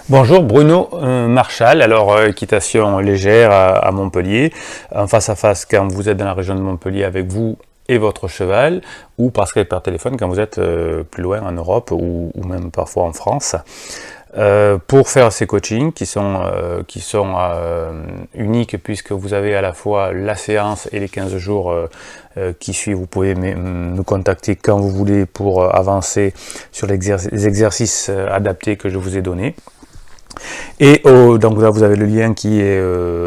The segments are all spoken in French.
Bonjour, Bruno Marchal, alors équitation légère à Montpellier, en face à face quand vous êtes dans la région de Montpellier avec vous et votre cheval, ou par Skype par téléphone quand vous êtes plus loin en Europe ou même parfois en France. Pour faire ces coachings qui sont uniques puisque vous avez à la fois la séance et les 15 jours qui suivent. Vous pouvez me contacter quand vous voulez pour avancer sur les exercices adaptés que je vous ai donnés. Et donc là vous avez le lien qui est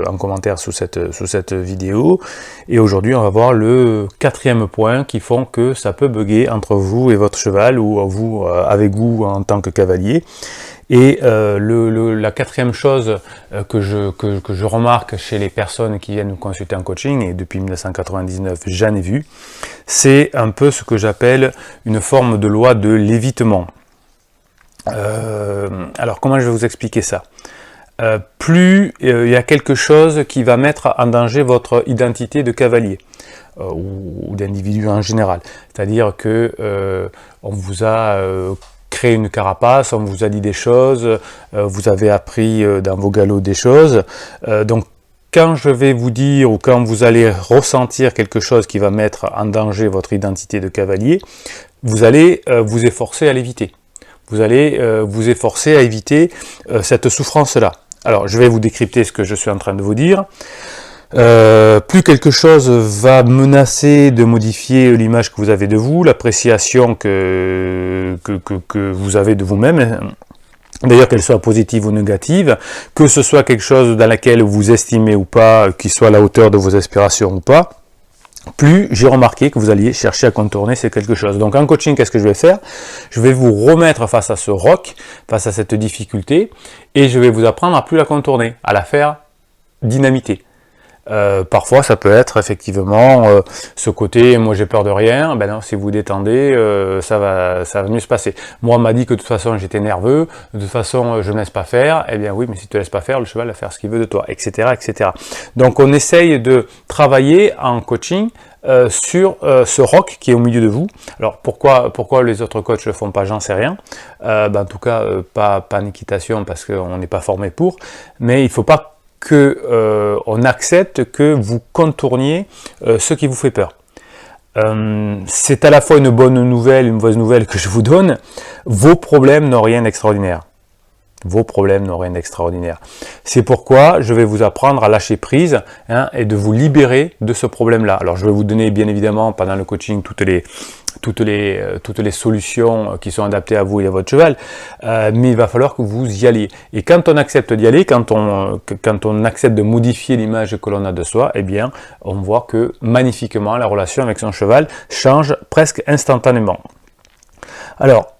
en commentaire sous cette vidéo. Et aujourd'hui on va voir le quatrième point qui font que ça peut bugger entre vous et votre cheval ou vous avec vous en tant que cavalier. Et la quatrième chose que je remarque chez les personnes qui viennent nous consulter en coaching, et depuis 1999 j'en ai vu, c'est un peu ce que j'appelle une forme de loi de l'évitement. Alors comment je vais vous expliquer ça? Plus il y a quelque chose qui va mettre en danger votre identité de cavalier ou d'individu en général, c'est-à-dire que on vous a créé une carapace, on vous a dit des choses, vous avez appris dans vos galops des choses, donc quand je vais vous dire ou quand vous allez ressentir quelque chose qui va mettre en danger votre identité de cavalier, vous allez vous efforcer à l'éviter. Vous allez vous efforcer à éviter cette souffrance-là. Alors, je vais vous décrypter ce que je suis en train de vous dire. Plus quelque chose va menacer de modifier l'image que vous avez de vous, l'appréciation que vous avez de vous-même, d'ailleurs qu'elle soit positive ou négative, que ce soit quelque chose dans laquelle vous estimez ou pas, qui soit à la hauteur de vos aspirations ou pas, plus j'ai remarqué que vous alliez chercher à contourner ces quelque chose. Donc en coaching, qu'est-ce que je vais faire? Je vais vous remettre face à ce roc, face à cette difficulté, et je vais vous apprendre à plus la contourner, à la faire dynamiter. Parfois ça peut être effectivement ce côté moi j'ai peur de rien, ben non, si vous détendez ça va mieux se passer. Moi on m'a dit que de toute façon j'étais nerveux, de toute façon je ne laisse pas faire, eh bien oui mais si tu ne laisses pas faire, le cheval va faire ce qu'il veut de toi, etc. etc. Donc on essaye de travailler en coaching sur ce roc qui est au milieu de vous. Alors pourquoi les autres coachs le font pas, j'en sais rien. En tout cas pas en équitation parce qu'on n'est pas formé pour, mais il faut pas on accepte que vous contourniez ce qui vous fait peur. C'est à la fois une bonne nouvelle, une mauvaise nouvelle que je vous donne. Vos problèmes n'ont rien d'extraordinaire. Vos problèmes n'ont rien d'extraordinaire. C'est pourquoi je vais vous apprendre à lâcher prise et de vous libérer de ce problème-là. Alors je vais vous donner bien évidemment pendant le coaching toutes les solutions qui sont adaptées à vous et à votre cheval, mais il va falloir que vous y alliez. Et quand on accepte d'y aller, quand on accepte de modifier l'image que l'on a de soi, eh bien on voit que magnifiquement la relation avec son cheval change presque instantanément. Alors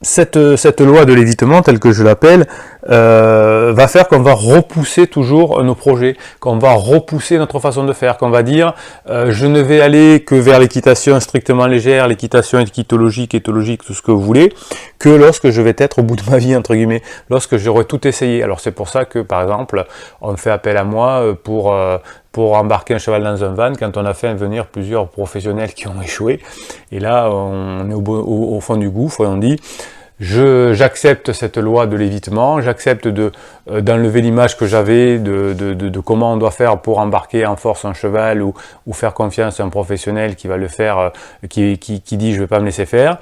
cette loi de l'évitement, telle que je l'appelle, va faire qu'on va repousser toujours nos projets, qu'on va repousser notre façon de faire, qu'on va dire je ne vais aller que vers l'équitation strictement légère, l'équitation éthologique, tout ce que vous voulez, que lorsque je vais être au bout de ma vie, entre guillemets, lorsque j'aurai tout essayé. Alors c'est pour ça que par exemple on fait appel à moi pour embarquer un cheval dans un van quand on a fait venir plusieurs professionnels qui ont échoué. Et là, on est au fond du gouffre et on dit j'accepte cette loi de l'évitement, j'accepte d'enlever l'image que j'avais de comment on doit faire pour embarquer en force un cheval ou faire confiance à un professionnel qui va le faire, qui dit je ne vais pas me laisser faire.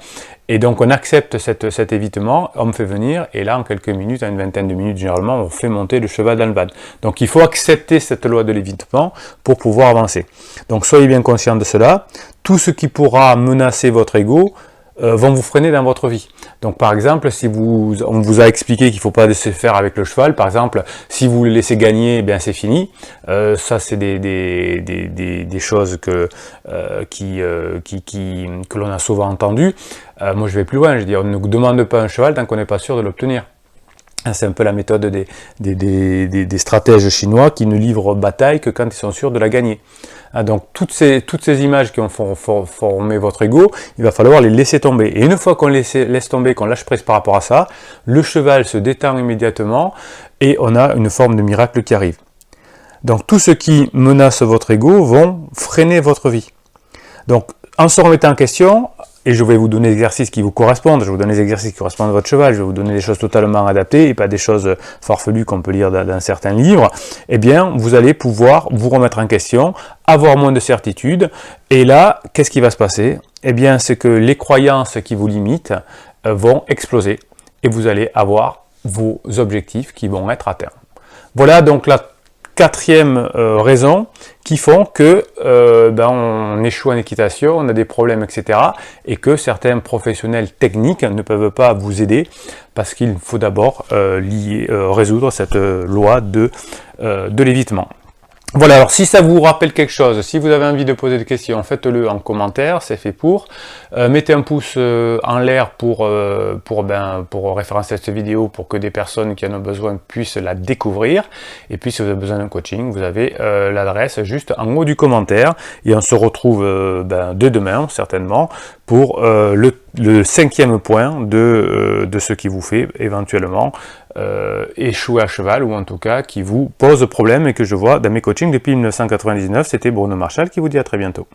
Et donc on accepte cet évitement, on me fait venir, et là en quelques minutes, en une vingtaine de minutes généralement, on fait monter le cheval dans le van. Donc il faut accepter cette loi de l'évitement pour pouvoir avancer. Donc soyez bien conscient de cela. Tout ce qui pourra menacer votre ego vont vous freiner dans votre vie. Donc par exemple, si on vous a expliqué qu'il ne faut pas laisser faire avec le cheval, par exemple, si vous le laissez gagner, eh bien c'est fini. Ça c'est des choses que l'on a souvent entendues. Moi je vais plus loin, je dis on ne demande pas un cheval tant qu'on n'est pas sûr de l'obtenir. C'est un peu la méthode des stratèges chinois qui ne livrent bataille que quand ils sont sûrs de la gagner. Donc toutes ces images qui ont formé votre ego, il va falloir les laisser tomber. Et une fois qu'on laisse tomber, qu'on lâche prise par rapport à ça, le cheval se détend immédiatement et on a une forme de miracle qui arrive. Donc tout ce qui menace votre ego vont freiner votre vie. Donc en se remettant en question, et je vais vous donner des exercices qui vous correspondent, je vais vous donner des exercices qui correspondent à votre cheval, je vais vous donner des choses totalement adaptées et pas des choses farfelues qu'on peut lire dans certains livres, eh bien, vous allez pouvoir vous remettre en question, avoir moins de certitude, et là, qu'est-ce qui va se passer? Eh bien, c'est que les croyances qui vous limitent vont exploser, et vous allez avoir vos objectifs qui vont être atteints. Voilà donc la quatrième raison qui font que on échoue en équitation, on a des problèmes, etc. et que certains professionnels techniques ne peuvent pas vous aider parce qu'il faut d'abord résoudre cette loi de l'évitement. Voilà, alors si ça vous rappelle quelque chose, si vous avez envie de poser des questions, faites-le en commentaire, c'est fait pour. Mettez un pouce en l'air pour référencer cette vidéo, pour que des personnes qui en ont besoin puissent la découvrir. Et puis si vous avez besoin d'un coaching, vous avez l'adresse juste en haut du commentaire. Et on se retrouve dès demain, certainement, pour le cinquième point de ce qui vous fait éventuellement échouer à cheval, ou en tout cas qui vous pose problème et que je vois dans mes coachings depuis 1999. C'était Bruno Marchal qui vous dit à très bientôt.